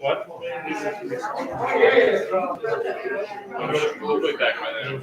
What? We'll be back by then.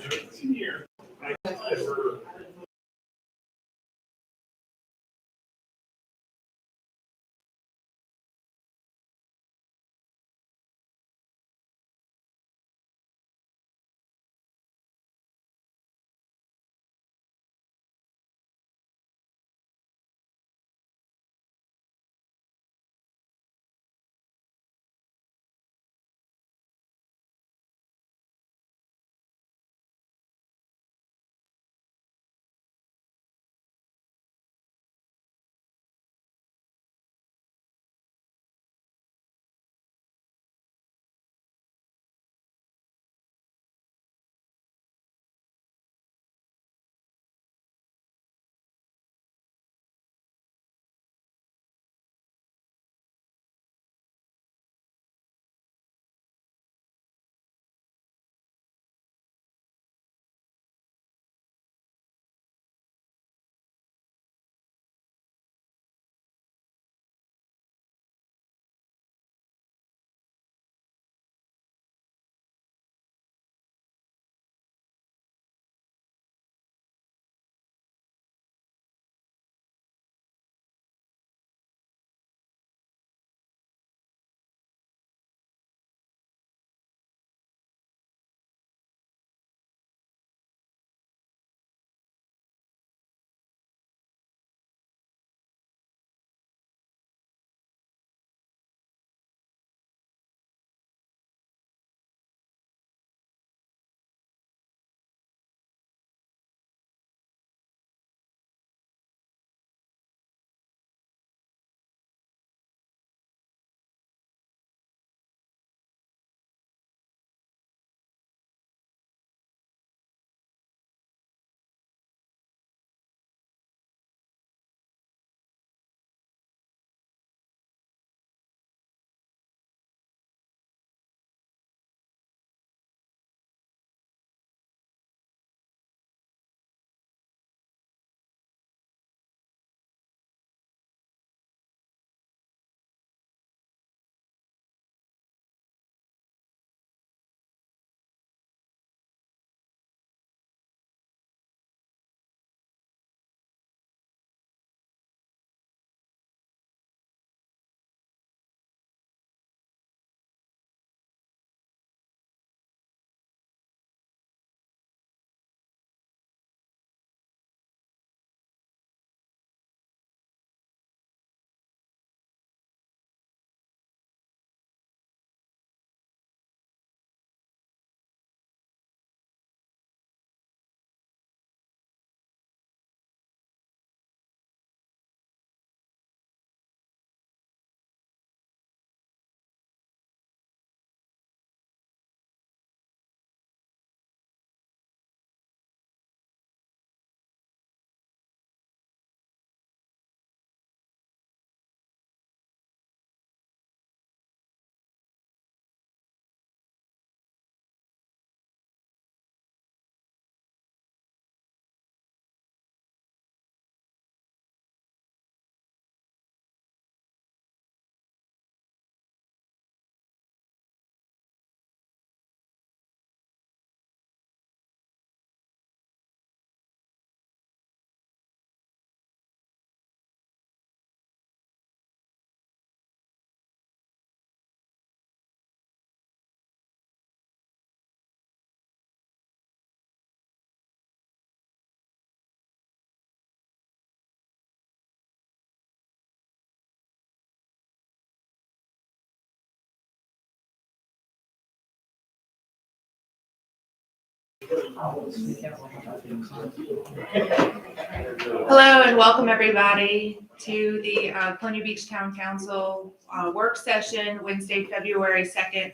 Hello and welcome everybody to the Colonial Beach Town Council work session, Wednesday, February 2nd,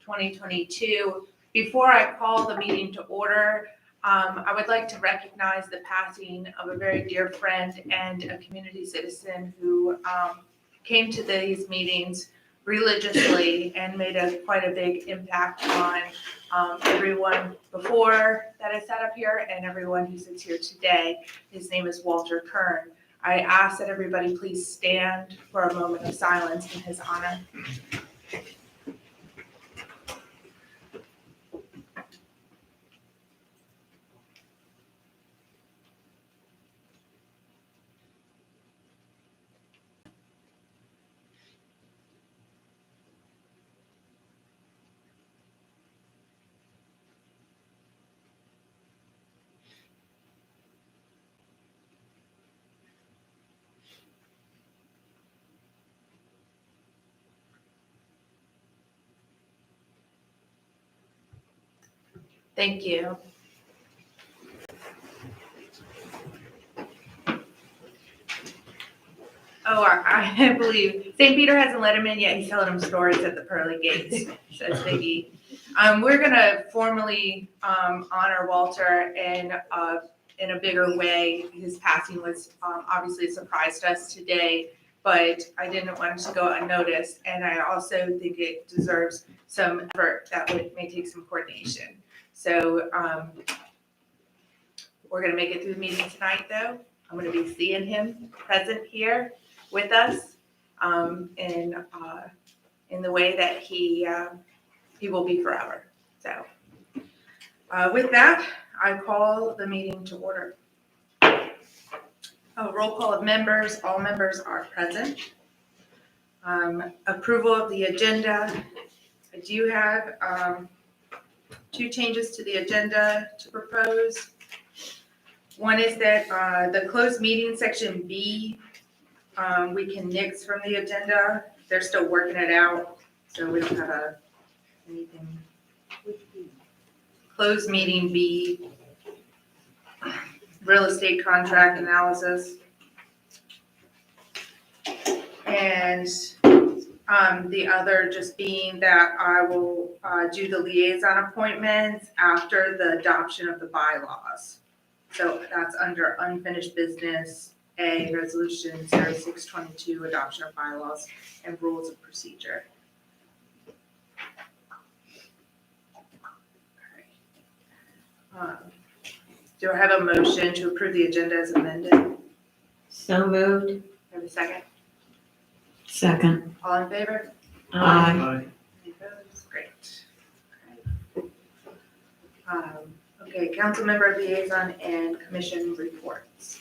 2022. Before I call the meeting to order, I would like to recognize the passing of a very dear friend and a community citizen who came to these meetings religiously and made quite a big impact on everyone before that I sat up here and everyone who sits here today. His name is Walter Kern. I ask that everybody please stand for a moment of silence in his honor. Thank you. Oh, I believe St. Peter hasn't let him in yet. He's telling him stories at the pearly gates, says Biggie. We're gonna formally honor Walter in a bigger way. His passing was obviously a surprise to us today, but I didn't want it to go unnoticed. And I also think it deserves some effort that may take some coordination. So we're gonna make it through the meeting tonight, though. I'm gonna be seeing him present here with us in the way that he will be forever. So with that, I call the meeting to order. Roll call of members. All members are present. Approval of the agenda. I do have 2 changes to the agenda to propose. One is that the closed meeting section B, we can nix from the agenda. They're still working it out, so we don't have anything. Closed meeting B, real estate contract analysis. And the other just being that I will do the liaison appointments after the adoption of the bylaws. So that's under unfinished business, A, resolution 0622, adoption of bylaws and rules of procedure. Do I have a motion to approve the agenda as amended? So moved. Have a second? Second. All in favor? Aye. Any opposed? Great. Okay, council member liaison and commission reports.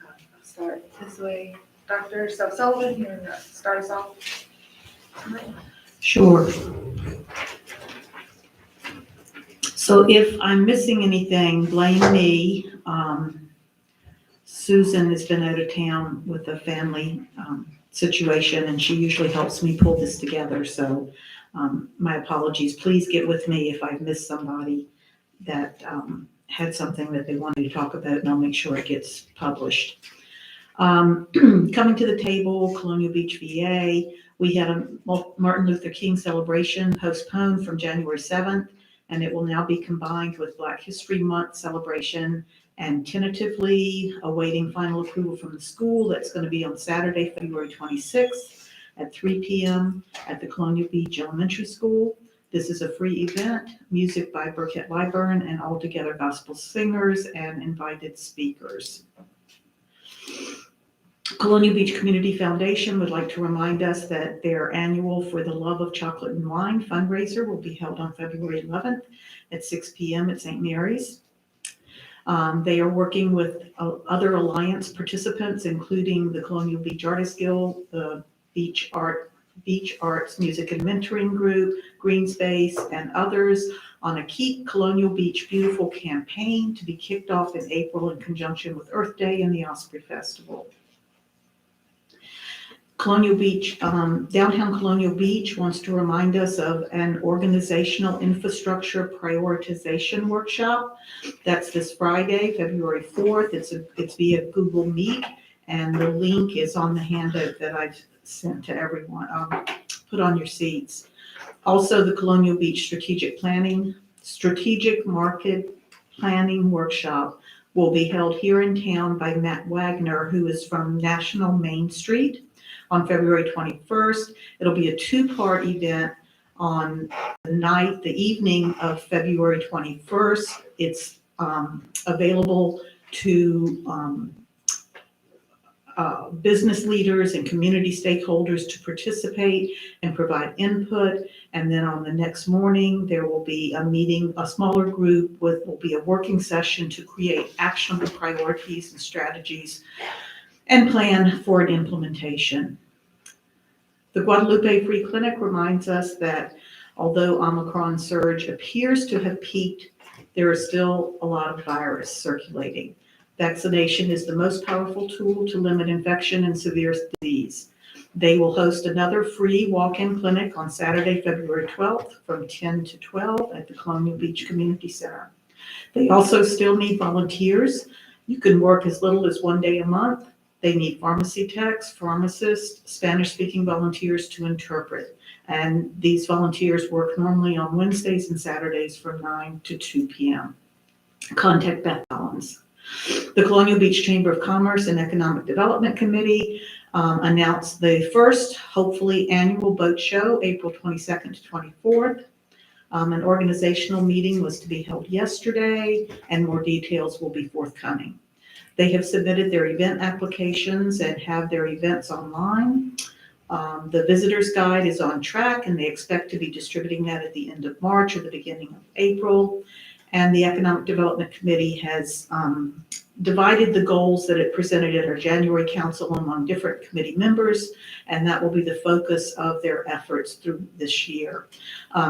I'll start this way. Dr. Sullivan, you want to start us off? Sure. So if I'm missing anything, blame me. Susan has been out of town with a family situation, and she usually helps me pull this together. So my apologies. Please get with me if I've missed somebody that had something that they wanted to talk about, and I'll make sure it gets published. Coming to the table, Colonial Beach, VA, we had a Martin Luther King celebration postponed from January 7th, and it will now be combined with Black History Month celebration, and tentatively awaiting final approval from the school. That's going to be on Saturday, February 26th at 3 p.m. at the Colonial Beach Elementary School. This is a free event, music by Burkett Lyburn and Altogether Gospel singers and invited speakers. Colonial Beach Community Foundation would like to remind us that their annual For the Love of Chocolate and Wine fundraiser will be held on February 11th at 6 p.m. at St. Mary's. They are working with other Alliance participants, including the Colonial Beach Artists Guild, the Beach Arts Music and Mentoring Group, Green Space, and others on a Keep Colonial Beach Beautiful campaign to be kicked off in April in conjunction with Earth Day and the Osprey Festival. Colonial Beach, Downtown Colonial Beach wants to remind us of an organizational infrastructure prioritization workshop. That's this Friday, February 4th. It's via Google Meet, and the link is on the handout that I've sent to everyone. Put on your seats. Also, the Colonial Beach Strategic Market Planning Workshop will be held here in town by Matt Wagner, who is from National Main Street, on February 21st. It'll be a 2-part event on the evening of February 21st. It's available to business leaders and community stakeholders to participate and provide input. And then on the next morning, there will be a meeting, a smaller group will be a working session to create actionable priorities and strategies and plan for an implementation. The Guadalupe Free Clinic reminds us that although Omicron surge appears to have peaked, there is still a lot of virus circulating. Vaccination is the most powerful tool to limit infection and severe disease. They will host another free walk-in clinic on Saturday, February 12th from 10 to 12 at the Colonial Beach Community Center. They also still need volunteers. You can work as little as 1 day a month. They need pharmacy techs, pharmacists, Spanish-speaking volunteers to interpret. And these volunteers work normally on Wednesdays and Saturdays from 9 to 2 p.m. Contact Beth Collins. The Colonial Beach Chamber of Commerce and Economic Development Committee announced the first, hopefully, annual boat show, April 22nd to 24th. An organizational meeting was to be held yesterday, and more details will be forthcoming. They have submitted their event applications and have their events online. The visitor's guide is on track, and they expect to be distributing that at the end of March or the beginning of April. And the Economic Development Committee has divided the goals that it presented at our January council among different committee members, and that will be the focus of their efforts through this year.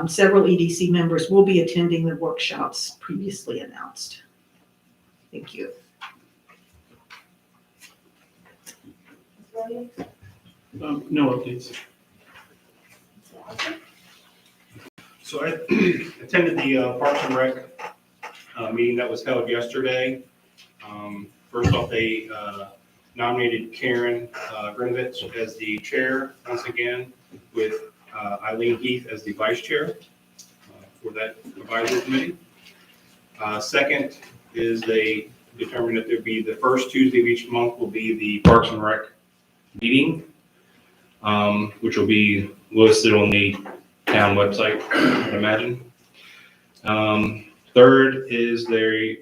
Several EDC members will be attending the workshops previously announced. Thank you. No updates. So I attended the Parks and Rec meeting that was held yesterday. First off, they nominated Karen Grinovich as the chair once again, with Eileen Heath as the vice chair for that advisory committee. Second is they determined that there'd be the first Tuesday of each month will be the Parks and Rec meeting, which will be listed on the town website, I imagine. Third is they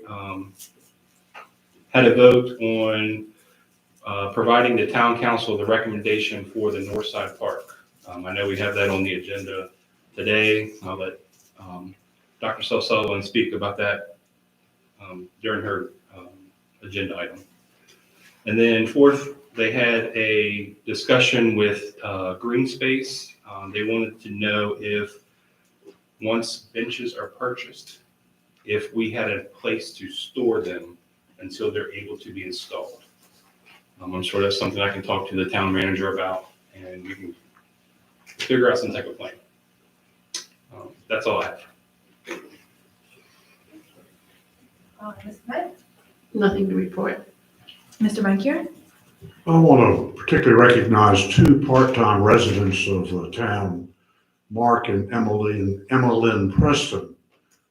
had a vote on providing the town council the recommendation for the Northside Park. I know we have that on the agenda today. I'll let Dr. Sullivan speak about that during her agenda item. And then fourth, they had a discussion with Green Space. They wanted to know if once benches are purchased, if we had a place to store them until they're able to be installed. I'm sure that's something I can talk to the town manager about, and we can figure out some type of plan. That's all I have. Ms. Knight? Nothing to report. Mr. Mankier? I want to particularly recognize two part-time residents of the town, Mark and Emmeline Preston,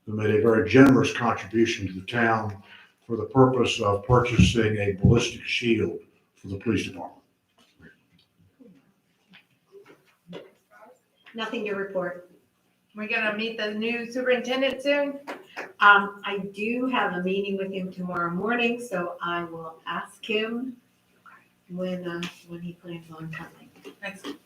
who made a very generous contribution to the town for the purpose of purchasing a ballistic shield for the police department. Nothing to report. We're gonna meet the new superintendent soon? I do have a meeting with him tomorrow morning, so I will ask him when he plans on coming. Excellent.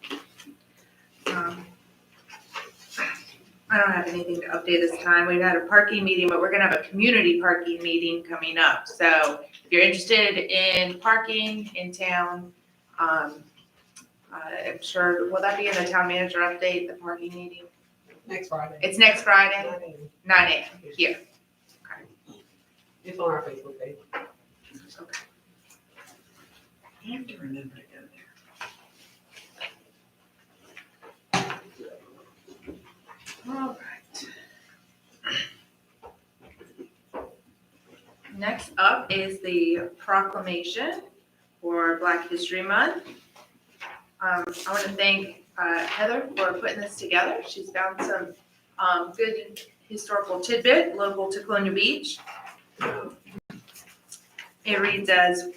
I don't have anything to update this time. We've had a parking meeting, but we're gonna have a community parking meeting coming up. So if you're interested in parking in town, I'm sure, will that be in the town manager update, the parking meeting? Next Friday. It's next Friday, 9 a.m. here. It's on our Facebook page. Okay. I have to remember to go there. All right. Next up is the proclamation for Black History Month. I want to thank Heather for putting this together. She's found some good historical tidbit local to Colonial Beach. It reads as,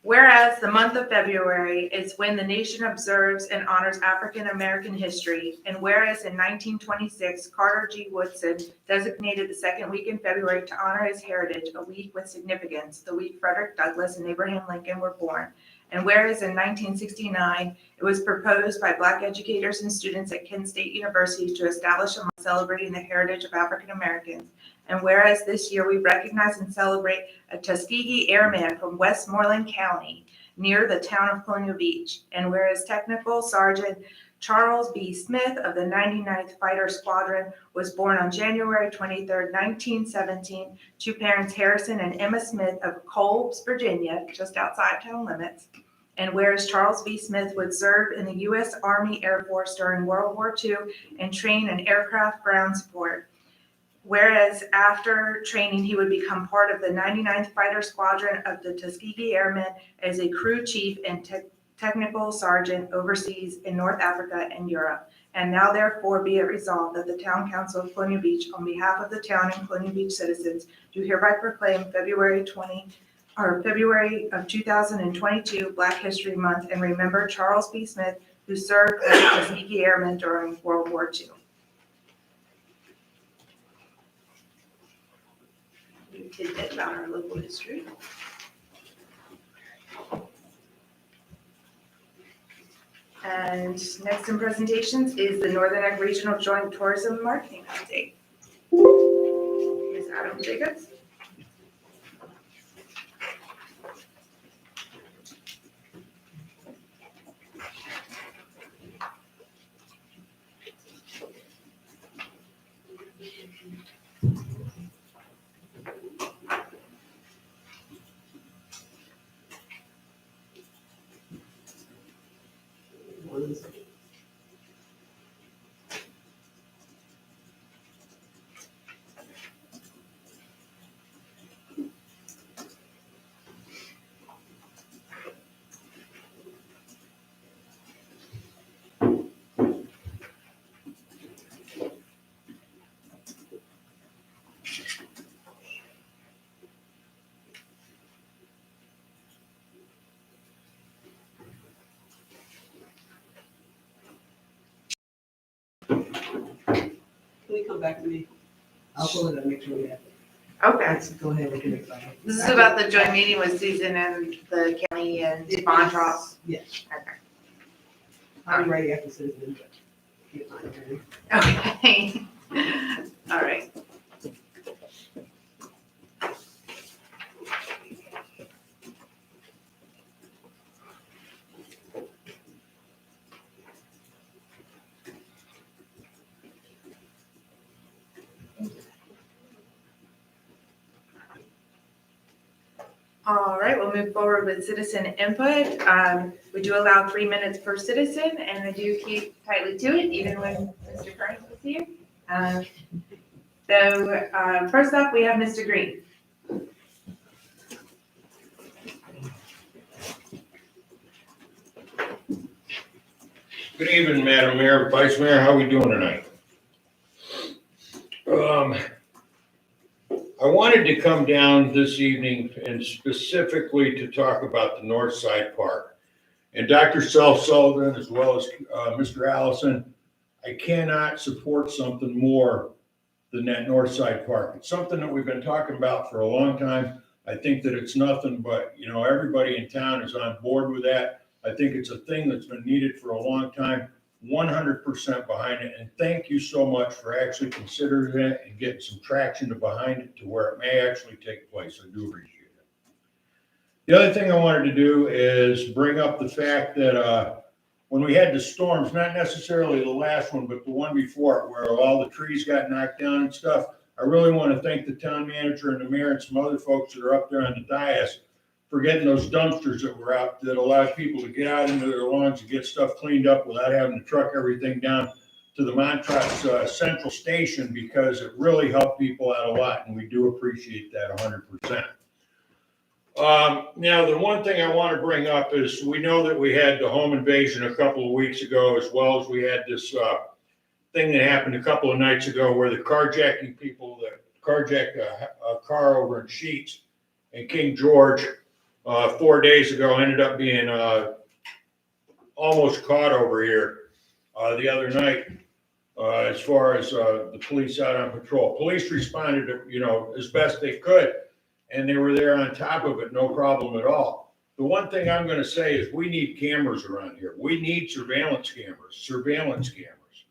whereas the month of February is when the nation observes and honors African American history, and whereas in 1926, Carter G. Woodson designated the second week in February to honor his heritage, a week with significance, the week Frederick Douglass and Abraham Lincoln were born. And whereas in 1969, it was proposed by Black educators and students at Kent State University to establish a month celebrating the heritage of African Americans. And whereas this year we recognize and celebrate a Tuskegee Airman from Westmoreland County near the town of Colonial Beach. And whereas Technical Sergeant Charles B. Smith of the 99th Fighter Squadron was born on January 23, 1917, to parents Harrison and Emma Smith of Colbs, Virginia, just outside town limits. And whereas Charles B. Smith would serve in the U.S. Army Air Force during World War II and train in aircraft ground support. Whereas after training, he would become part of the 99th Fighter Squadron of the Tuskegee Airmen as a crew chief and technical sergeant overseas in North Africa and Europe. And now therefore be it resolved that the Town Council of Colonial Beach, on behalf of the town and Colonial Beach citizens, do hereby proclaim February of 2022 Black History Month and remember Charles B. Smith, who served as a Tuskegee Airman during World War II. We did that about our local history. And next in presentations is the Northern Neck Regional Joint Tourism Marketing Update. Ms. Adam Jacobs. Can you come back to me? I'll pull it up, make sure we have it. Okay. Let's go ahead and get it started. This is about the joint meeting with Susan and the county and bond drop. Yes, Okay. I'll be ready after Susan. but get mine ready. Okay. All right. All right, we'll move forward with citizen input. We do allow 3 minutes per citizen, and I do keep tightly to it, even when Mr. Kearns is here. First up, we have Mr. Green. Good evening, Madam Mayor, Vice Mayor, how we doing tonight? I wanted to come down this evening and specifically to talk about the North Side Park. And Dr. Sullivan, as well as Mr. Allison, I cannot support something more than that North Side Park. It's something that we've been talking about for a long time. I think that it's nothing but, everybody in town is on board with that. I think it's a thing that's been needed for a long time, 100% behind it. And thank you so much for actually considering it and getting some traction behind it to where it may actually take place. I do appreciate it. The other thing I wanted to do is bring up the fact that when we had the storms, not necessarily the last one, but the one before it, where all the trees got knocked down and stuff, I really want to thank the town manager and the mayor and some other folks that are up there on the dais for getting those dumpsters that were out that allowed people to get out into their lawns and get stuff cleaned up without having to truck everything down to the Montrose Central Station, because it really helped people out a lot, and we do appreciate that 100%. Now, the one thing I want to bring up is we know that we had the home invasion a couple of weeks ago, as well as we had this thing that happened a couple of nights ago where the carjacking people that carjacked a car over in Sheets and King George 4 days ago ended up being almost caught over here the other night. As far as the police out on patrol, police responded, as best they could, and they were there on top of it, no problem at all. The one thing I'm going to say is we need cameras around here. We need surveillance cameras,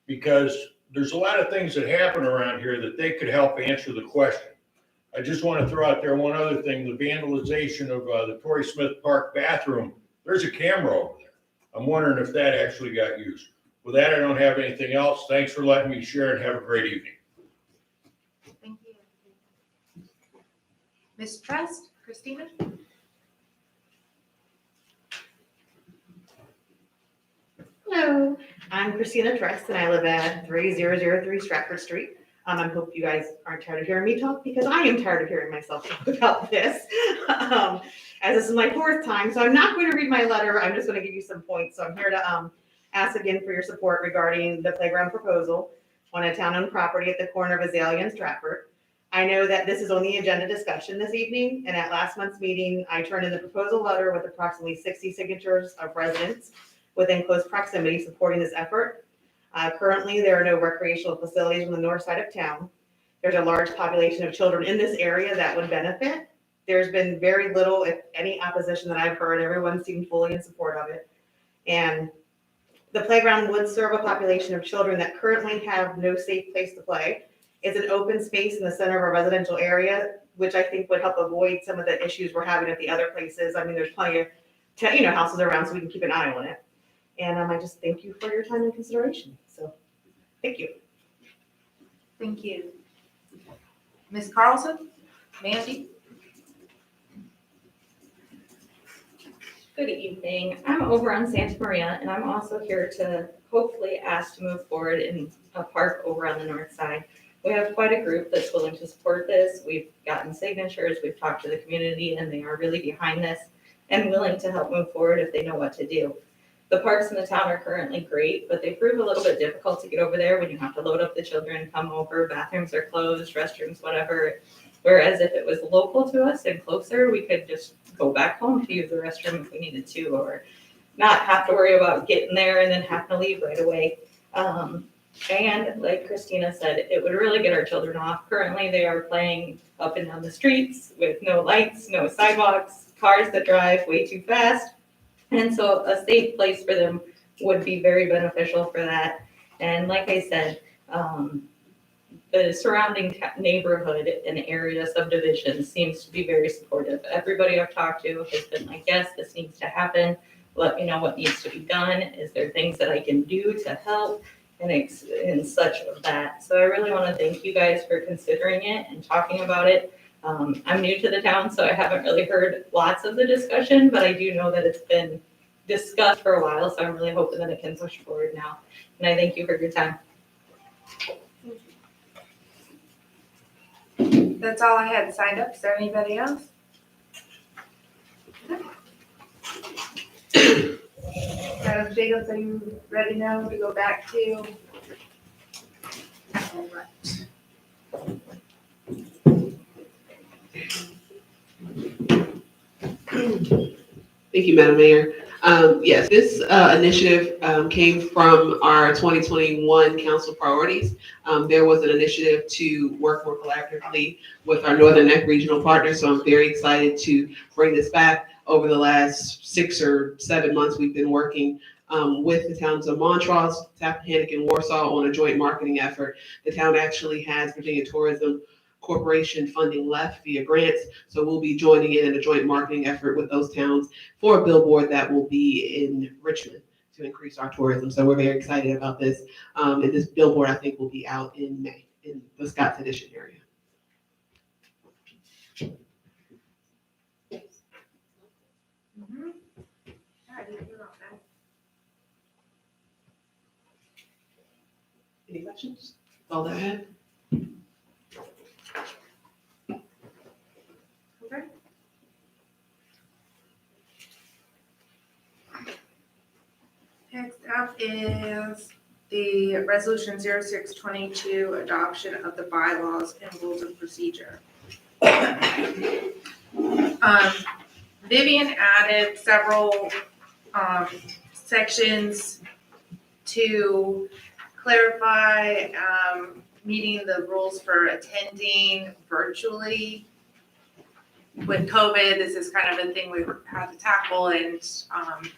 because there's a lot of things that happen around here that they could help answer the question. I just want to throw out there one other thing, the vandalization of the Torrey Smith Park bathroom. There's a camera over there. I'm wondering if that actually got used. With that, I don't have anything else. Thanks for letting me share, and have a great evening. Thank you. Ms. Trust, Christina? Hello, I'm Christina Tress and I live at 3003 Stratford Street. I hope you guys aren't tired of hearing me talk because I am tired of hearing myself talk about this. As this is my fourth time, so I'm not going to read my letter. I'm just going to give you some points. So I'm here to ask again for your support regarding the playground proposal on a town-owned property at the corner of Azalea and Stratford. I know that this is on the agenda discussion this evening, and at last month's meeting, I turned in the proposal letter with approximately 60 signatures of residents within close proximity supporting this effort. Currently, there are no recreational facilities on the north side of town. There's a large population of children in this area that would benefit. There's been very little, if any, opposition that I've heard. Everyone seemed fully in support of it. And the playground would serve a population of children that currently have no safe place to play. It's an open space in the center of a residential area, which I think would help avoid some of the issues we're having at the other places. I mean, there's plenty of, houses around, so we can keep an eye on it. And I just thank you for your time and consideration. So, thank you. Thank you. Ms. Carlson? Mandy? Good evening. I'm over on Santa Maria, and I'm also here to hopefully ask to move forward in a park over on the north side. We have quite a group that's willing to support this. We've gotten signatures, we've talked to the community, and they are really behind this and willing to help move forward if they know what to do. The parks in the town are currently great, but they prove a little bit difficult to get over there when you have to load up the children, come over, bathrooms are closed, restrooms, whatever. Whereas if it was local to us and closer, we could just go back home to use the restroom if we needed to, or not have to worry about getting there and then having to leave right away. And like Christina said, it would really get our children off. Currently, they are playing up and down the streets with no lights, no sidewalks, cars that drive way too fast. And so a safe place for them would be very beneficial for that. And like I said, the surrounding neighborhood and area subdivision seems to be very supportive. Everybody I've talked to has been like, yes, this needs to happen. Let me know what needs to be done. Is there things that I can do to help? And such of that. So I really want to thank you guys for considering it and talking about it. I'm new to the town, so I haven't really heard lots of the discussion, but I do know that it's been discussed for a while, so I'm really hoping that it can push forward now. And I thank you for your time. That's all I had signed up. Is there anybody else? Madam Jacobs, are you ready now to go back to? All right. Thank you, Madam Mayor. Yes, this initiative came from our 2021 council priorities. There was an initiative to work more collaboratively with our Northern Neck regional partners, so I'm very excited to bring this back. Over the last 6 or 7 months, we've been working with the towns of Montrose, Tappahannock, and Warsaw on a joint marketing effort. The town actually has Virginia Tourism Corporation funding left via grants, so we'll be joining in a joint marketing effort with those towns for a billboard that will be in Richmond to increase our tourism. So we're very excited about this. And this billboard, I think, will be out in May in the Scotts Addition area. Any questions? All that I have? Okay. Next up is the resolution 0622, adoption of the bylaws and rules of procedure. Vivian added several sections to clarify meeting the rules for attending virtually. With COVID, this is kind of a thing we've had to tackle, and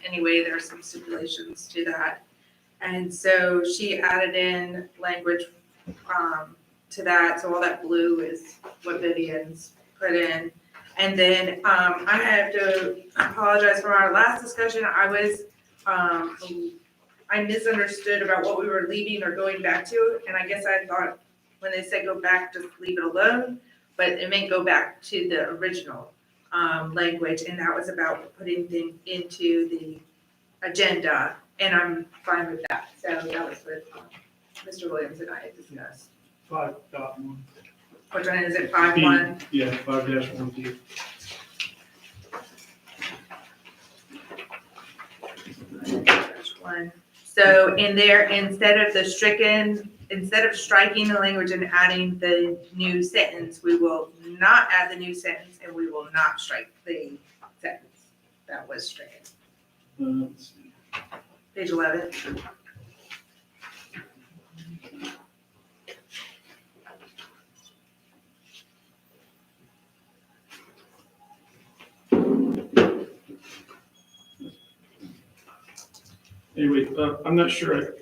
anyway, there are some stipulations to that. And so she added in language to that, so all that blue is what Vivian's put in. And then I have to apologize for our last discussion. I misunderstood about what we were leaving or going back to, and I guess I thought when they said go back, just leave it alone, but it meant go back to the original language, and that was about putting things into the agenda And I'm fine with that. So that was what Mr. Williams and I had discussed. 5.1. Which one is it, 5.1? Yeah, 5-1D. One. So in there, instead of striking the language and adding the new sentence, we will not add the new sentence and we will not strike the sentence that was stricken. Let's see. Page 11. Anyway, I'm not sure.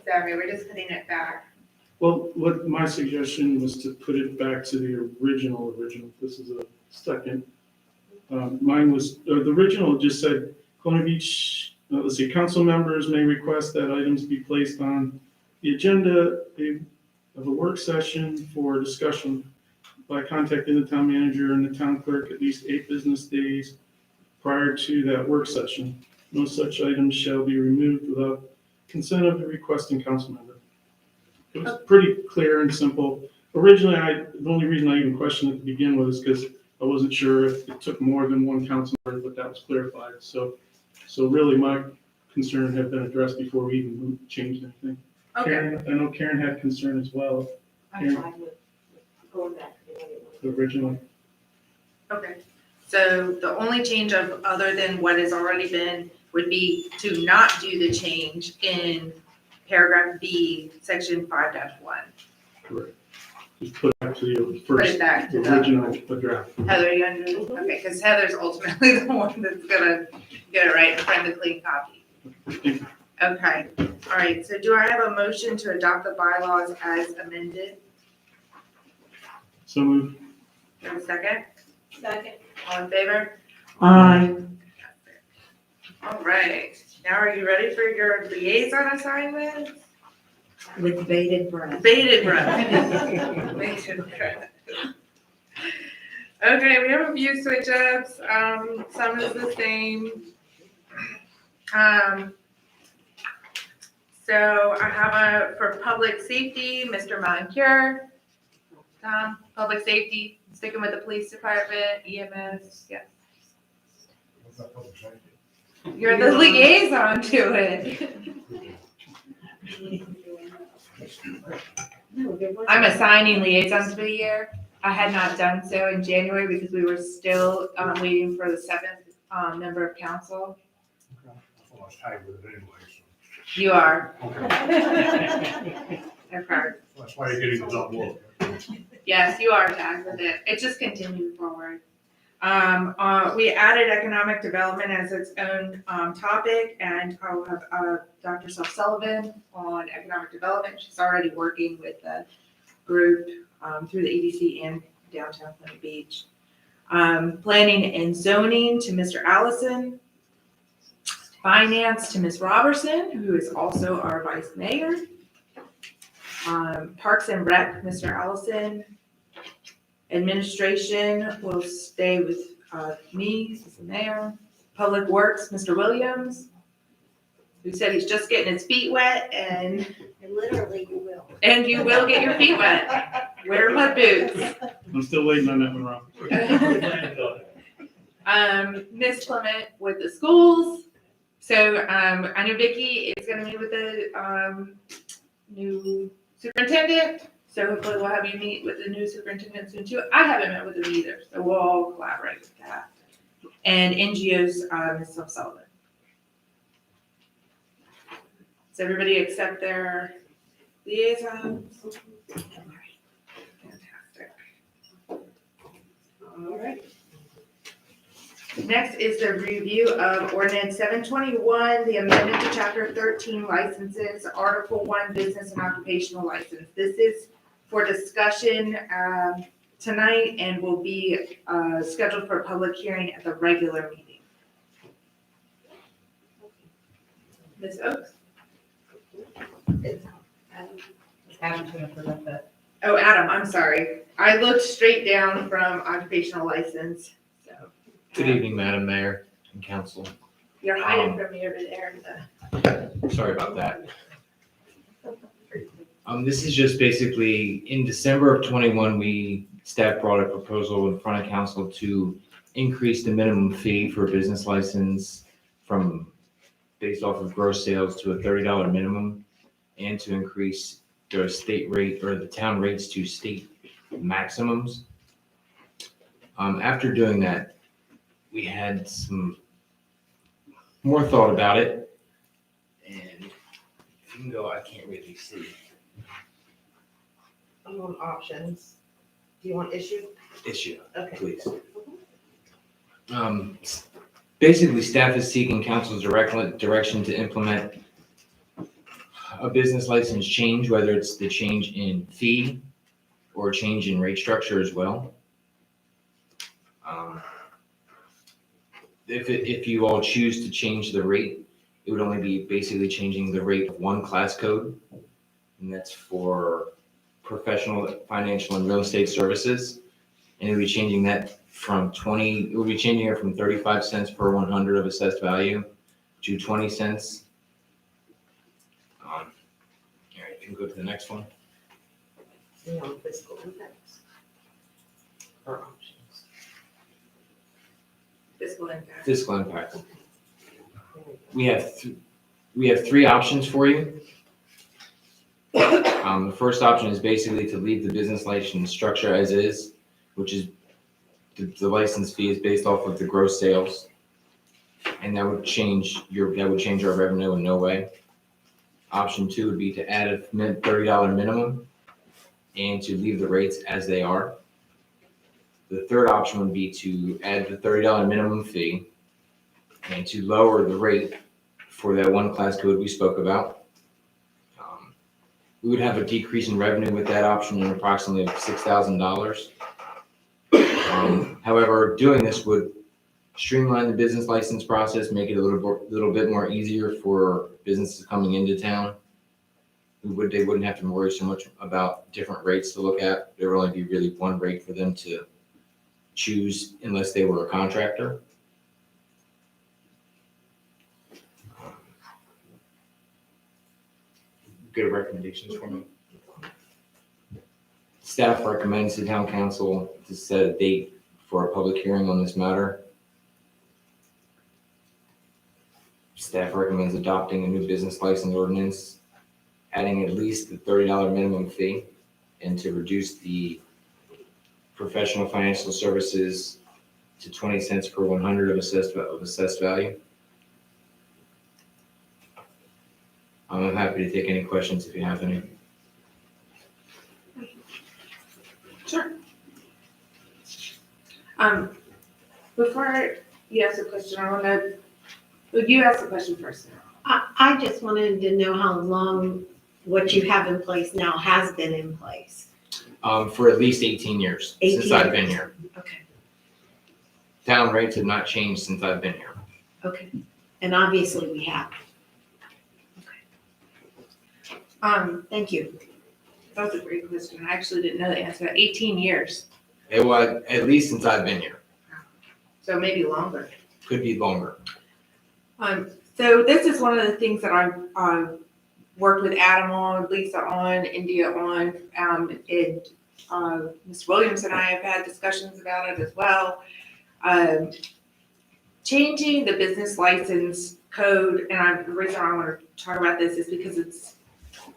Sorry, we're just putting it back. Well, what my suggestion was to put it back to the original. This is a second. Mine was, the original just said, Colonial Beach, let's see, council members may request that items be placed on the agenda of a work session for discussion by contacting the town manager and the town clerk at least 8 business days prior to that work session. No such items shall be removed without consent of the requesting council member. It was pretty clear and simple. Originally, the only reason I even questioned it to begin with is because I wasn't sure if it took more than one council member, but that was clarified. So really my concern had been addressed before we even changed anything. Okay, Karen, I know Karen had concern as well, I'm fine with going back to the way it was. originally. okay. So the only change of, other than what has already been, would be to not do the change in paragraph B, section 5-1. Correct. Just put it back to the Put first it back to the, original draft. Heather, you under, okay, because Heather's ultimately the one that's gonna get it right and find the clean copy. Thank you. Okay, all right, so do I have a motion to adopt the bylaws as amended? So moved. Do I have a second? Second. All in favor? Aye. All right, now are you ready for your liaison assignments? With bated breath. Bated breath. Bated breath. Okay, we have a few switch ups, some is the same. So I have for public safety, Mr. Moncur. Tom, public safety, sticking with the police department, EMS, yes. You're the liaison to it. I'm assigning liaisons for the year. I had not done so in January because we were still waiting for the 7th member of council. I thought I was tagged with it anyway, so. You are. Okay. Okay. That's why you're getting the double look. Yes, you are tagged with it. It just continued forward. We added economic development as its own topic, and I'll have Dr. Sullivan on economic development. She's already working with the group through the EDC and downtown Point Beach. Planning and zoning to Mr. Allison. Finance to Ms. Robertson, who is also our vice mayor. Parks and Rec, Mr. Allison. Administration will stay with me as the mayor. Public Works, Mr. Williams, who said he's just getting his feet wet, and Literally, you will. you will get your feet wet. Wear mud boots. I'm still waiting on that one, Rob. Miss Clement with the schools. So I know Vicky is gonna meet with the new superintendent. So hopefully we'll have you meet with the new superintendent soon too. I haven't met with him either, so we'll all collaborate with that. And NGOs, Ms. Sullivan. Does everybody accept their liaisons? Fantastic. All right. Next is the review of ordinance 721, the amendment to chapter 13 licenses, article 1 business and occupational license. This is for discussion tonight and will be scheduled for a public hearing at the regular meeting. Ms. Oaks? Oh, Adam, I'm sorry. I looked straight down from occupational license, so. Good evening, Madam Mayor, and council. You're hiding from me over there. Sorry about that. This is just basically, in December of 21, staff brought a proposal in front of council to increase the minimum fee for a business license from, based off of gross sales, to a $30 minimum, and to increase the state rate or the town rates to state maximums. After doing that, we had some more thought about it, and if you can go, I can't really see. I'm on options. Do you want issue? Issue, Okay. please. Basically, staff is seeking council's direction to implement a business license change, whether it's the change in fee or change in rate structure as well. If you all choose to change the rate, it would only be basically changing the rate of one class code, and that's for professional, financial, and real estate services. And it would be changing that from 35 cents per 100 of assessed value to 20 cents. All right, you can go to the next one. You want fiscal impacts? Or options? Fiscal impact. Fiscal impact. We have three options for you. The first option is basically to leave the business license structure as is, which is the license fee is based off of the gross sales, and that would change our revenue in no way. Option 2 would be to add a $30 minimum and to leave the rates as they are. The third option would be to add the $30 minimum fee and to lower the rate for that one class code we spoke about. We would have a decrease in revenue with that option in approximately $6,000. However, doing this would streamline the business license process, make it a little bit more easier for businesses coming into town. They wouldn't have to worry so much about different rates to look at. There would only be really one rate for them to choose unless they were a contractor. Good recommendations for me. Staff recommends the town council to set a date for a public hearing on this matter. Staff recommends adopting a new business license ordinance, adding at least the $30 minimum fee, and to reduce the professional financial services to 20 cents per 100 of assessed value. I'm happy to take any questions if you have any. Sure. Before you ask a question, you ask the question first. I just wanted to know how long what you have in place now has been in place. For at least 18 years since 18 I've been years. here. Okay, Town rates have not changed since I've been here. okay. And obviously we have. Thank you. That was a great question. I actually didn't know the answer. 18 years, It was at least since I've been here. so maybe longer. Could be longer. So this is one of the things that I've worked with Adam on, Lisa on, India on, and Ms. Williams and I have had discussions about it as well. Changing the business license code, and the reason I want to talk about this is because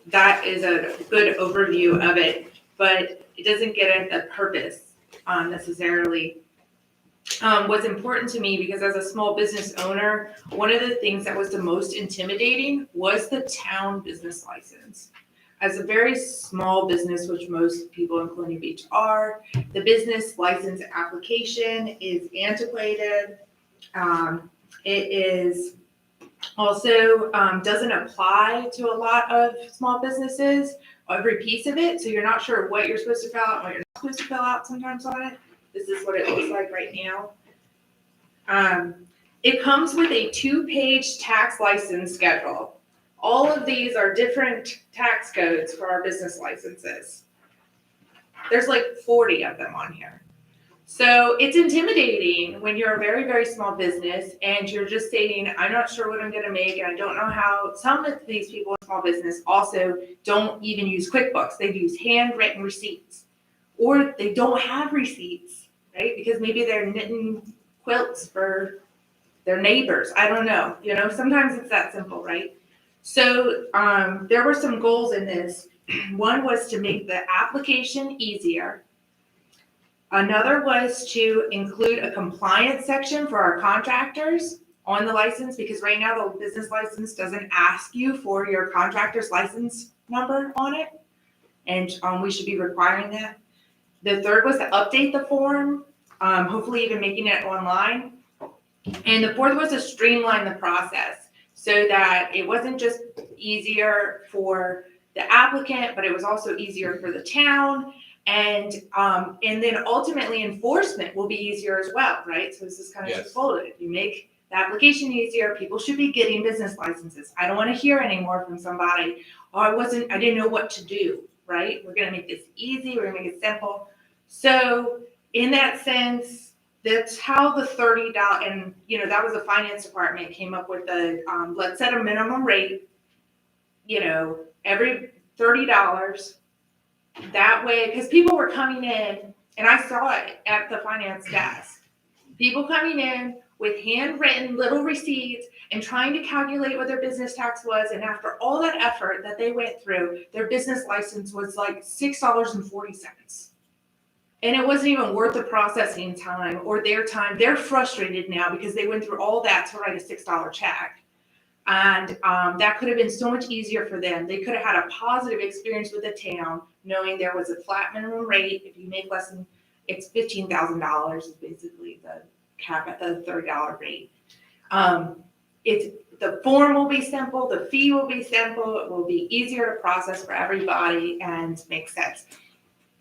that is a good overview of it, but it doesn't get at the purpose necessarily. What's important to me, because as a small business owner, one of the things that was the most intimidating was the town business license. As a very small business, which most people in Colonial Beach are, the business license application is antiquated. It is also doesn't apply to a lot of small businesses, every piece of it. So you're not sure what you're supposed to fill out, what you're not supposed to fill out sometimes on it. This is what it looks like right now. It comes with a 2-page tax license schedule. All of these are different tax codes for our business licenses. There's like 40 of them on here. So it's intimidating when you're a very, very small business and you're just saying, I'm not sure what I'm gonna make and I don't know how. Some of these people in small business also don't even use QuickBooks. They use handwritten receipts. Or they don't have receipts, right? Because maybe they're knitting quilts for their neighbors. I don't know. Sometimes it's that simple, right? So there were some goals in this. One was to make the application easier. Another was to include a compliance section for our contractors on the license, because right now the business license doesn't ask you for your contractor's license number on it. And we should be requiring that. The third was to update the form, hopefully even making it online. And the fourth was to streamline the process so that it wasn't just easier for the applicant, but it was also easier for the town. And then ultimately enforcement will be easier as well, right? So this is kind of Yes. just folded. If you make the application easier, people should be getting business licenses. I don't want to hear anymore from somebody, oh, I didn't know what to do, right? We're gonna make this easy, we're gonna make it simple. So in that sense, that's how the $30, and that was the finance department came up with the, let's set a minimum rate, every $30. That way, because people were coming in, and I saw it at the finance desk. People coming in with handwritten little receipts and trying to calculate what their business tax was. And after all that effort that they went through, their business license was like $6.40. And it wasn't even worth the processing time or their time. They're frustrated now because they went through all that to write a $6 check. And that could have been so much easier for them. They could have had a positive experience with the town, knowing there was a flat minimum rate. If you make less than, it's $15,000 is basically the cap at the $30 rate. The form will be simple, the fee will be simple, it will be easier to process for everybody and make sense.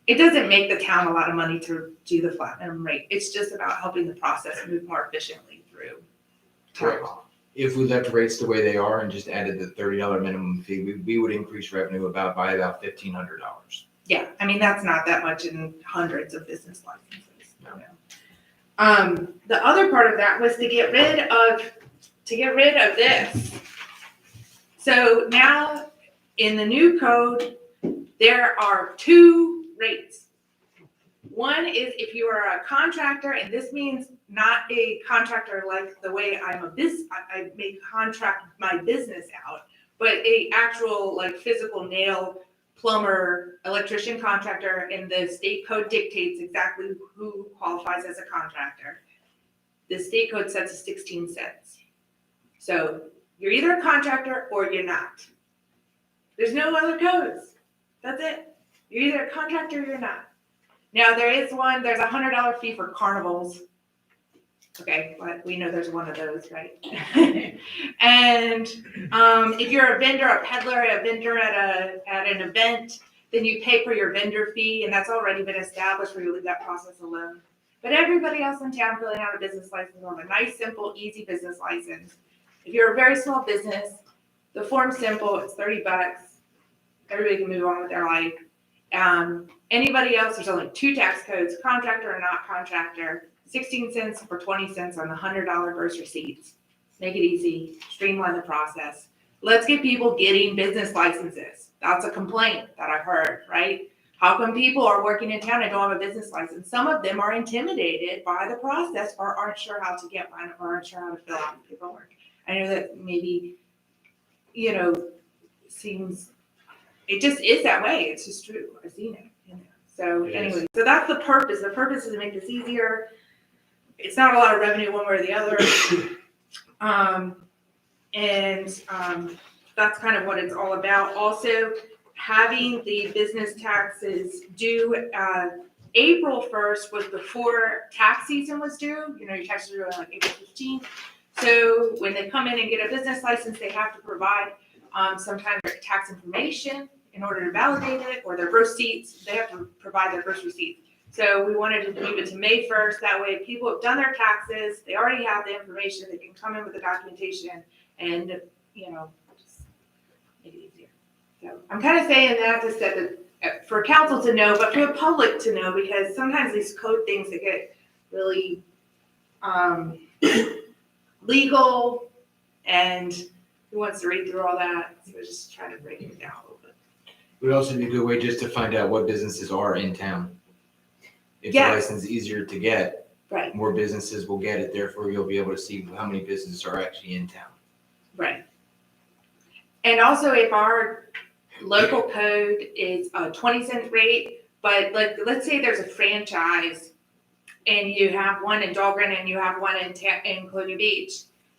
It doesn't make the town a lot of money to do the flat minimum rate. It's just about helping the process move more efficiently through. Correct. If we left rates the way they are and just added the $30 minimum fee, we would increase revenue by about $1,500. Yeah, I mean, that's not that much in hundreds of business licenses. No. The other part of that was to get rid of this. So now in the new code, there are two rates. One is if you are a contractor, and this means not a contractor like the way I may contract my business out, but a actual like physical nail plumber, electrician contractor, and the state code dictates exactly who qualifies as a contractor. The state code sets a 16 cents. So you're either a contractor or you're not. There's no other codes. That's it. You're either a contractor or you're not. Now there's a $100 fee for carnivals. Okay, but we know there's one of those, right? And if you're a vendor, a peddler, a vendor at an event, then you pay for your vendor fee, and that's already been established where you leave that process alone. But everybody else in town filling out a business license on a nice, simple, easy business license. If you're a very small business, the form's simple, it's $30. Everybody can move on with their life. Anybody else, there's only two tax codes, contractor or not contractor, 16 cents or 20 cents on the $100 gross receipts. Make it easy, streamline the process. Let's get people getting business licenses. That's a complaint that I've heard, right? How come people are working in town and don't have a business license? Some of them are intimidated by the process or aren't sure how to get one or aren't sure how to fill out the paperwork. I know that maybe, seems, it just is that way. It's just true. I've seen it. So anyway, so that's the purpose. The purpose is to make this easier. It's not a lot of revenue one way or the other. That's kind of what it's all about. Also, having the business taxes due April 1st was before tax season was due. Your taxes are due on like April 15th. So when they come in and get a business license, they have to provide some kind of tax information in order to validate it, or their gross receipts. They have to provide their gross receipts. So we wanted to move it to May 1st. That way people have done their taxes. They already have the information. They can come in with the documentation and, just make it easier. So I'm kind of saying that to set for council to know, but for the public to know, because sometimes these code things that get really, legal, and who wants to read through all that? So we're just trying to break it down a little bit. It would also be a good way just to find out what businesses are in town. If the Yes. license is easier to get, Right, more businesses will get it, therefore you'll be able to see how many businesses are actually in town. right. And also if our local code is a 20-cent rate, but like, let's say there's a franchise and you have one in Dahlgren and you have one in Colonial Beach.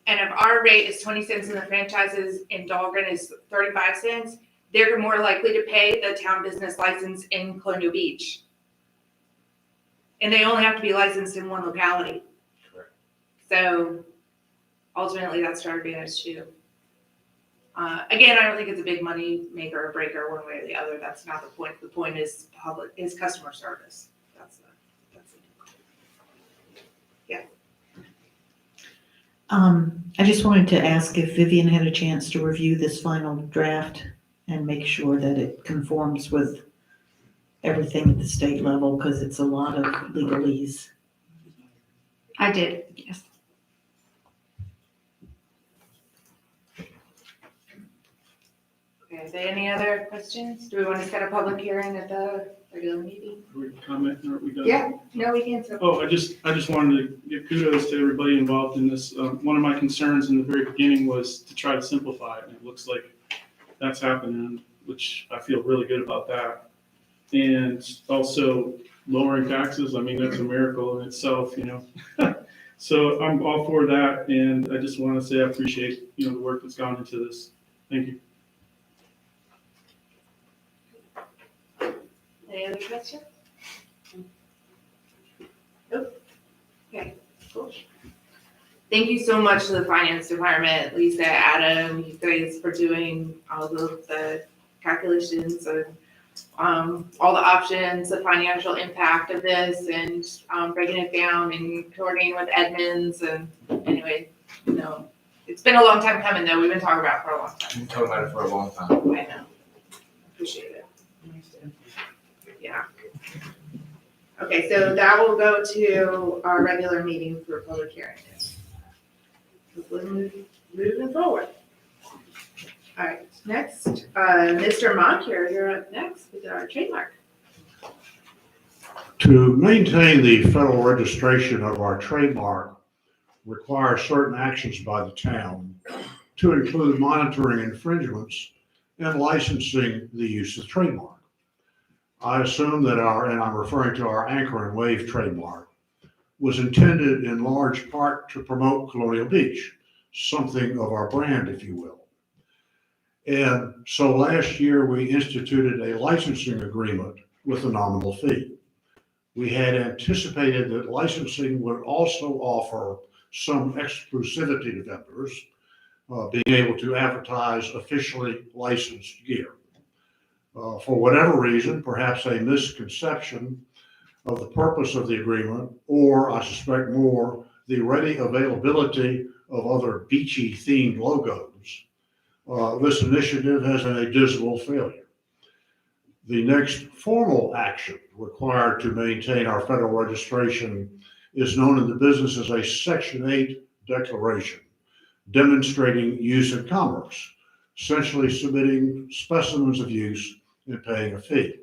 And if our rate is 20 cents and the franchises in Dahlgren is 35 cents, they're more likely to pay the town business license in Colonial Beach. And they only have to be licensed in one locality. Correct. So ultimately, that's to our advantage too. Again, I don't think it's a big money maker or breaker one way or the other. That's not the point. The point is customer service. That's the. I just wanted to ask if Vivian had a chance to review this final draft and make sure that it conforms with everything at the state level, because it's a lot of legalese. I did, yes. Okay, are there any other questions? Do we want to set a public hearing at the regular meeting? Are we commenting, or are we done? Yeah, no, we can. Oh, I just wanted to give kudos to everybody involved in this. One of my concerns in the very beginning was to try to simplify it, and it looks like that's happening, which I feel really good about that. And also lowering taxes, I mean, that's a miracle in itself, you know? So I'm all for that, and I just want to say I appreciate, the work that's gone into this. Thank you. Any other questions? Nope. Okay, cool. Thank you so much to the finance department, Lisa, Adam, you guys for doing all of the calculations and all the options, the financial impact of this, and breaking it down and coordinating with Edmonds. And anyway, it's been a long time coming though. We've been talking about it for a long time. We've been talking about it for a long time. I know. Appreciate it. Yeah. Okay, so that will go to our regular meeting for public hearing. Moving forward. All right, next, Mr. Moncur, you're up next with our trademark. To maintain the federal registration of our trademark requires certain actions by the town, to include monitoring infringements and licensing the use of the trademark. I assume that and I'm referring to our Anchor and Wave trademark, was intended in large part to promote Colonial Beach, something of our brand, if you will. And so last year, we instituted a licensing agreement with a nominal fee. We had anticipated that licensing would also offer some exclusivity to vendors, being able to advertise officially licensed gear. For whatever reason, perhaps a misconception of the purpose of the agreement, or I suspect more, the ready availability of other beachy themed logos, this initiative has been a dismal failure. The next formal action required to maintain our federal registration is known in the business as a Section 8 declaration, demonstrating use in commerce, essentially submitting specimens of use and paying a fee.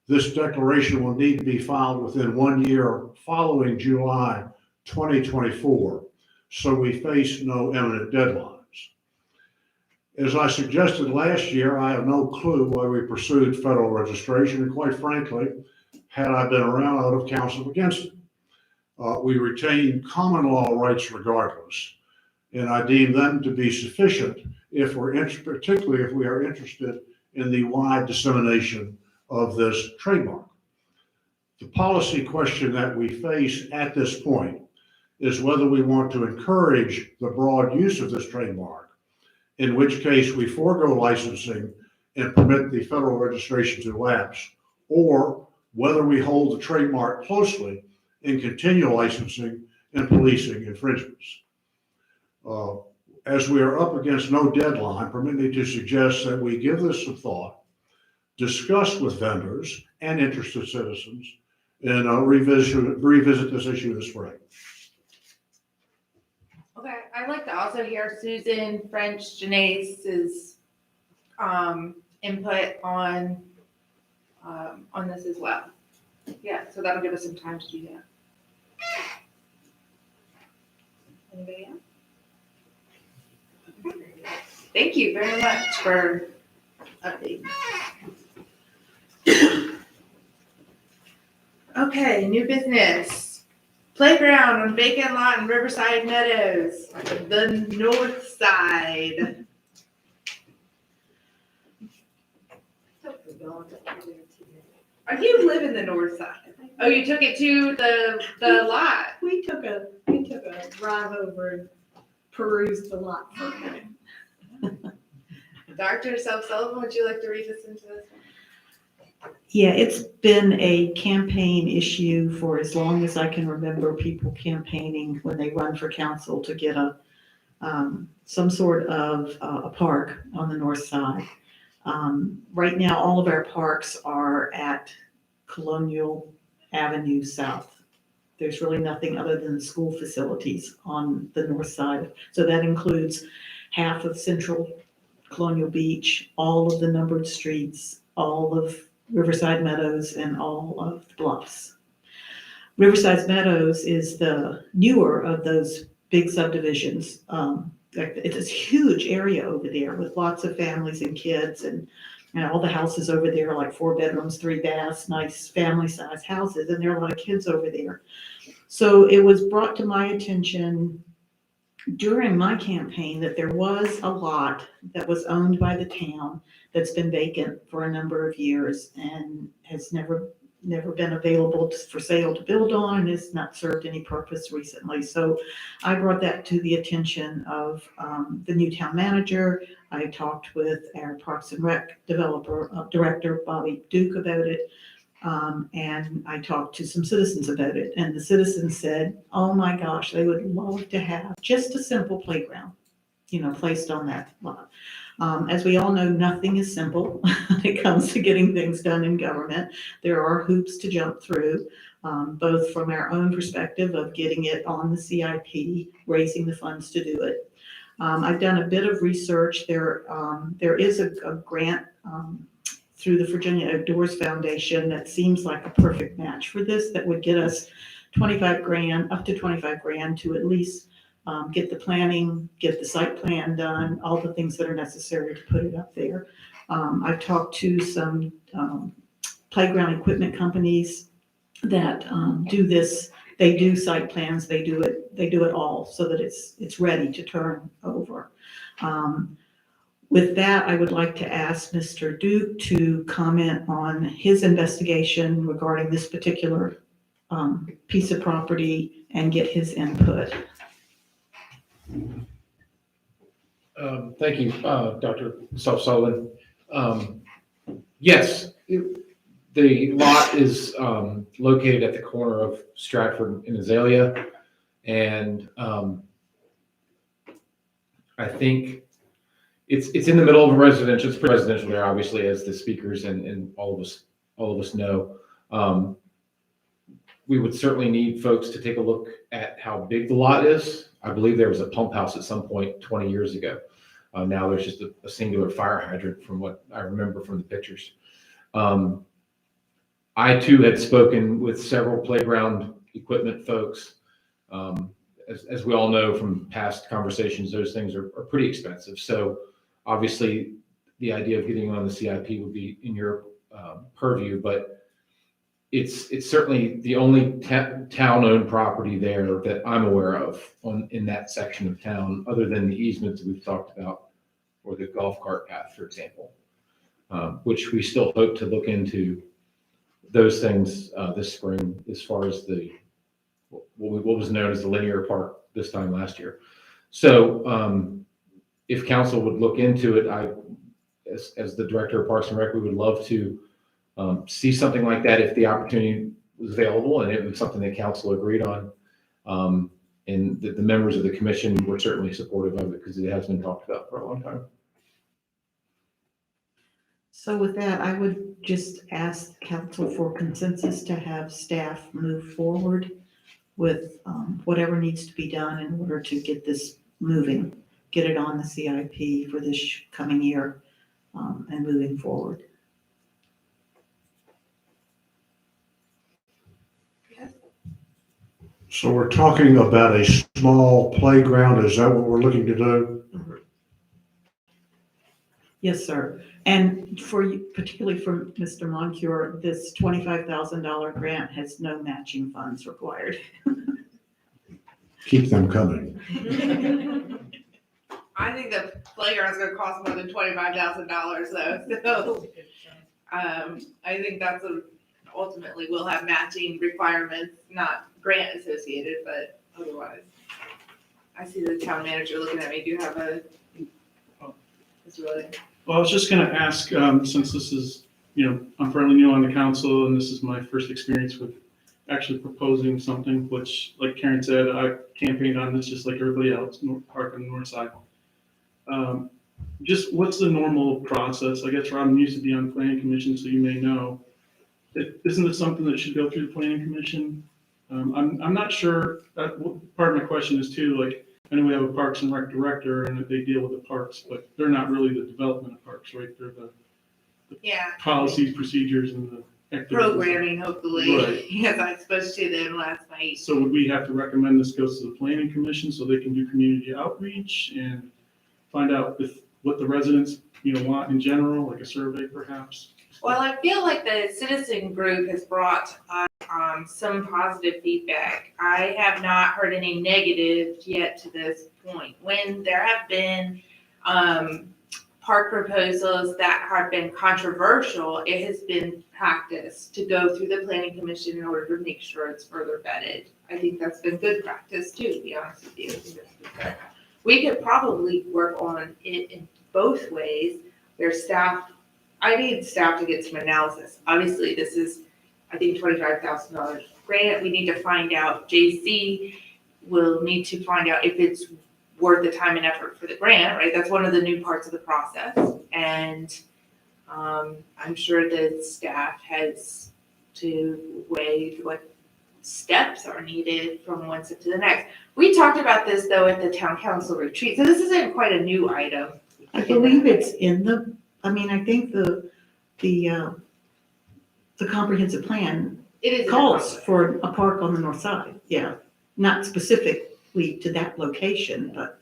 This declaration will need to be filed within 1 year following July 2024, so we face no imminent deadlines. As I suggested last year, I have no clue why we pursued federal registration, and quite frankly, had I been around, I would have counseled against it. We retain common law rights regardless, and I deem them to be sufficient particularly if we are interested in the wide dissemination of this trademark. The policy question that we face at this point is whether we want to encourage the broad use of this trademark, in which case we forego licensing and permit the federal registration to lapse, or whether we hold the trademark closely and continue licensing and policing infringements. As we are up against no deadline, permit me to suggest that we give this some thought, discuss with vendors and interested citizens, and revisit this issue this spring. Okay, I'd like to also hear Susan French Janae's input on this as well. Yeah, so that'll give us some time to do that. Anybody else? Thank you very much for updating. Okay, new business. Playground on vacant lot in Riverside Meadows, the north side. Are you live in the north side? Oh, you took it to the lot? We took a drive over and perused the lot for a minute. Dr. Self-Sullivan, would you like to read us into this one? Yeah, it's been a campaign issue for as long as I can remember, people campaigning when they run for council to get some sort of a park on the north side. Right now, all of our parks are at Colonial Avenue South. There's really nothing other than the school facilities on the north side. So that includes half of Central Colonial Beach, all of the numbered streets, all of Riverside Meadows, and all of the bluffs. Riverside Meadows is the newer of those big subdivisions. It's a huge area over there with lots of families and kids, and all the houses over there are like 4 bedrooms, 3 baths, nice family size houses, and there are a lot of kids over there. So it was brought to my attention during my campaign that there was a lot that was owned by the town that's been vacant for a number of years and has never been available for sale to build on, and has not served any purpose recently. So I brought that to the attention of the new town manager. I talked with our Parks and Rec director, Bobby Duke, about it. And I talked to some citizens about it, and the citizens said, oh my gosh, they would love to have just a simple playground, placed on that lot. As we all know, nothing is simple when it comes to getting things done in government. There are hoops to jump through, both from our own perspective of getting it on the CIP, raising the funds to do it. I've done a bit of research. There is a grant through the Virginia Outdoors Foundation that seems like a perfect match for this, that would get us $25,000, up to $25,000 to at least get the planning, get the site plan done, all the things that are necessary to put it up there. I've talked to some playground equipment companies that do this. They do site plans, they do it all so that it's ready to turn over. With that, I would like to ask Mr. Duke to comment on his investigation regarding this particular piece of property and get his input. Thank you, Dr. Self-Sullivan. Yes, the lot is located at the corner of Stratford and Azalea, and I think it's in the middle of a residential. It's pretty residential there, obviously, as the speakers and all of us know. We would certainly need folks to take a look at how big the lot is. I believe there was a pump house at some point 20 years ago. Now there's just a singular fire hydrant from what I remember from the pictures. I too had spoken with several playground equipment folks. As we all know from past conversations, those things are pretty expensive. So obviously the idea of getting on the CIP would be in your purview, but it's certainly the only town-owned property there that I'm aware of in that section of town, other than the easements we've talked about, or the golf cart path, for example, which we still hope to look into those things this spring, as far as what was known as the linear park this time last year. So if council would look into it, as the director of Parks and Rec, we would love to see something like that if the opportunity was available and it was something that council agreed on. And the members of the commission were certainly supportive of it because it has been talked about for a long time. So with that, I would just ask council for consensus to have staff move forward with whatever needs to be done in order to get this moving, get it on the CIP for this coming year, and moving forward. So we're talking about a small playground, is that what we're looking to do? Yes, sir. And for you, particularly for Mr. Moncur, this $25,000 grant has no matching funds required. Keep them coming. I think the playground's gonna cost more than $25,000 though, so, I think that's ultimately will have matching requirements, not grant associated, but otherwise. I see the town manager looking at me, do you have Mr. Williams? Well, I was just gonna ask, since this is, I'm fairly new on the council and this is my first experience with actually proposing something, which, like Karen said, I campaigned on this just like everybody else, park on the north side. Just what's the normal process? I guess Robin used to be on the planning commission, so you may know. Isn't it something that should go through the planning commission? I'm not sure, part of my question is too, like, I know we have a Parks and Rec director and they deal with the parks, but they're not really the development of parks, right? They're the Yeah. policies, procedures, and the activities. Programming, hopefully, Right. as I spoke to them last night. So would we have to recommend this goes to the planning commission so they can do community outreach and find out what the residents, want in general, like a survey perhaps? Well, I feel like the citizen group has brought some positive feedback. I have not heard any negative yet to this point. When there have been park proposals that have been controversial, it has been practice to go through the planning commission in order to make sure it's further vetted. I think that's been good practice too, to be honest with you. I think that's been good. We could probably work on it in both ways. There's staff, I need staff to get some analysis. Obviously, this is, I think, $25,000 grant. We need to find out, JC will need to find out if it's worth the time and effort for the grant, right? That's one of the new parts of the process. And I'm sure that staff has to weigh what steps are needed from one step to the next. We talked about this though at the town council retreat, so this isn't quite a new item. I believe it's in I think the comprehensive plan It is. calls for a park on the north side, yeah. Not specifically to that location, but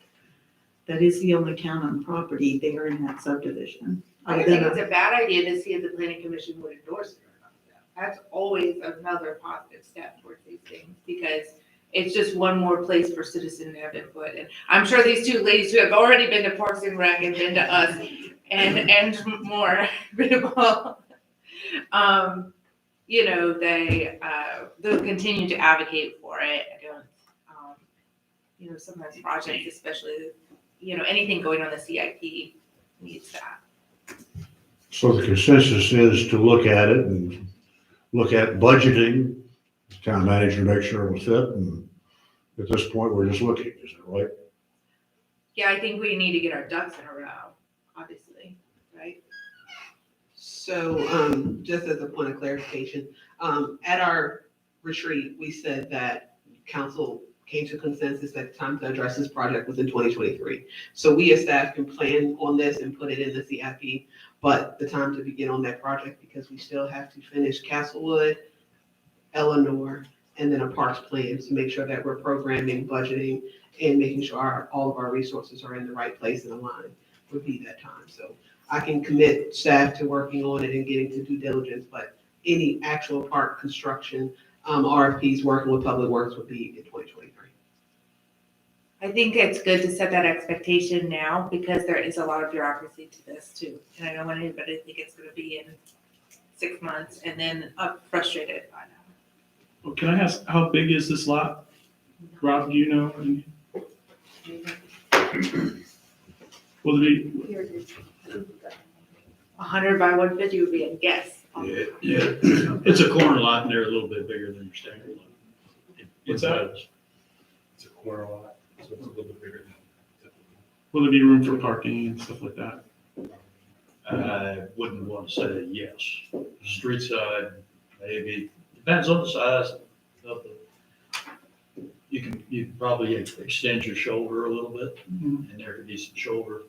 that is the only town on property there in that subdivision. I think it's a bad idea to see if the planning commission would endorse it or not. That's always another positive step towards these things, because it's just one more place for citizens to have input. And I'm sure these two ladies who have already been to Parks and Rec and been to us and more, they'll continue to advocate for it. I don't, sometimes projects, especially, anything going on the CIP needs that. So the consensus is to look at it and look at budgeting, town manager, make sure it'll fit, and at this point, we're just looking, is that right? Yeah, I think we need to get our ducks in a row, obviously, right? So, just as a point of clarification, at our retreat, we said that council came to consensus that the time to address this project was in 2023. So we as staff can plan on this and put it in the CIP, but the time to begin on that project, because we still have to finish Castlewood, Eleanor, and then a parks plan to make sure that we're programming, budgeting, and making sure all of our resources are in the right place and aligned, would be that time. So I can commit staff to working on it and getting to due diligence, but any actual park construction, RFPs, working with Public Works would be in 2023. I think it's good to set that expectation now, because there is a lot of bureaucracy to this too. And I don't want anybody to think it's gonna be in 6 months and then frustrated by now. Well, can I ask, how big is this lot? Rob, do you know? Will it be, 100 by 150 would be a guess. Yeah, it's a corner lot and they're a little bit bigger than your standard lot. What's that? It's a corner lot, so it's a little bit bigger than typical. will there be room for parking and stuff like that? I wouldn't want to say yes. Street side, maybe, depends on the size of the, you can probably extend your shoulder a little bit, and there could be some shoulder